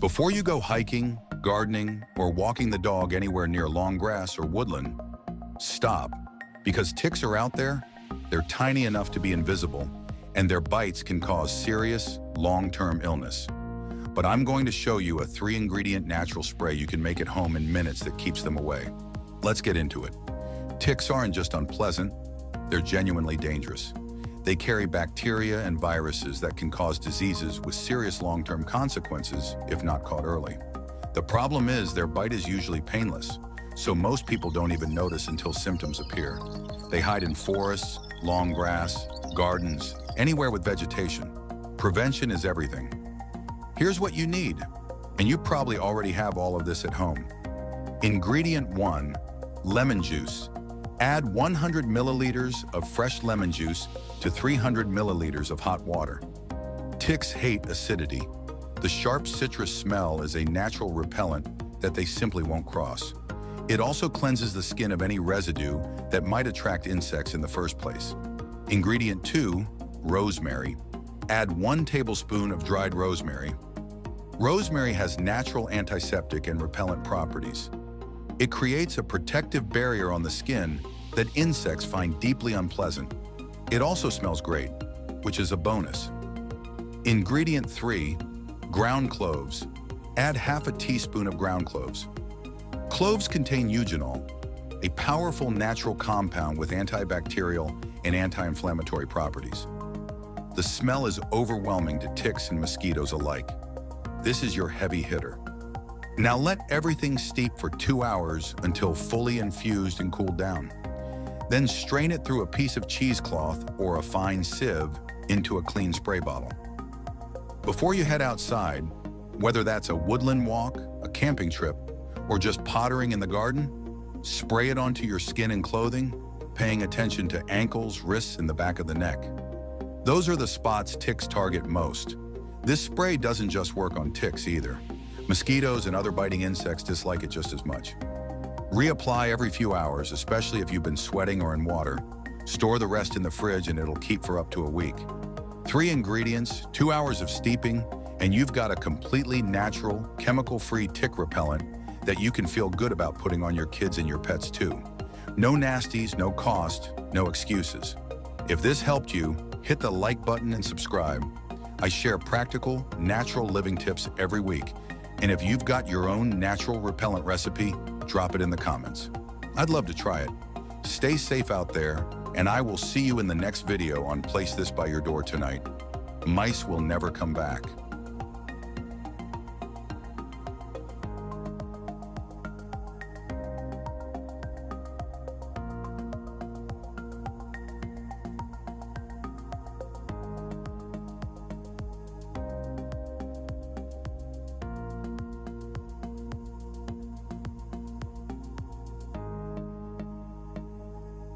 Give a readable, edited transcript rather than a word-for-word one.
Before you go hiking, gardening, or walking the dog anywhere near long grass or woodland, stop, because ticks are out there. They're tiny enough to be invisible, and their bites can cause serious, long-term illness. But I'm going to show you a 3-ingredient natural spray you can make at home in minutes that keeps them away. Let's get into it. Ticks aren't just unpleasant, they're genuinely dangerous. They carry bacteria and viruses that can cause diseases with serious long-term consequences if not caught early. The problem is their bite is usually painless, so most people don't even notice until symptoms appear. They hide in forests, long grass, gardens, anywhere with vegetation. Prevention is everything. Here's what you need, and you probably already have all of this at home. Ingredient 1, lemon juice. Add 100 milliliters of fresh lemon juice to 300 milliliters of hot water. Ticks hate acidity. The sharp citrus smell is a natural repellent that they simply won't cross. It also cleanses the skin of any residue that might attract insects in the first place. Ingredient 2, rosemary. Add 1 tablespoon of dried rosemary. Rosemary has natural antiseptic and repellent properties. It creates a protective barrier on the skin that insects find deeply unpleasant. It also smells great, which is a bonus. Ingredient 3, ground cloves. Add half a teaspoon of ground cloves. Cloves contain eugenol, a powerful natural compound with antibacterial and anti-inflammatory properties. The smell is overwhelming to ticks and mosquitoes alike. This is your heavy hitter. Now let everything steep for 2 hours until fully infused and cooled down. Then strain it through a piece of cheesecloth or a fine sieve into a clean spray bottle. Before you head outside, whether that's a woodland walk, a camping trip, or just pottering in the garden, spray it onto your skin and clothing, paying attention to ankles, wrists, and the back of the neck. Those are the spots ticks target most. This spray doesn't just work on ticks either. Mosquitoes and other biting insects dislike it just as much. Reapply every few hours, especially if you've been sweating or in water. Store the rest in the fridge and it'll keep for up to a week. 3 ingredients, 2 hours of steeping, and you've got a completely natural, chemical-free tick repellent that you can feel good about putting on your kids and your pets too. No nasties, no cost, no excuses. If this helped you, hit the like button and subscribe. I share practical, natural living tips every week. And if you've got your own natural repellent recipe, drop it in the comments. I'd love to try it. Stay safe out there, and I will see you in the next video on Place This by Your Door tonight. Mice will never come back.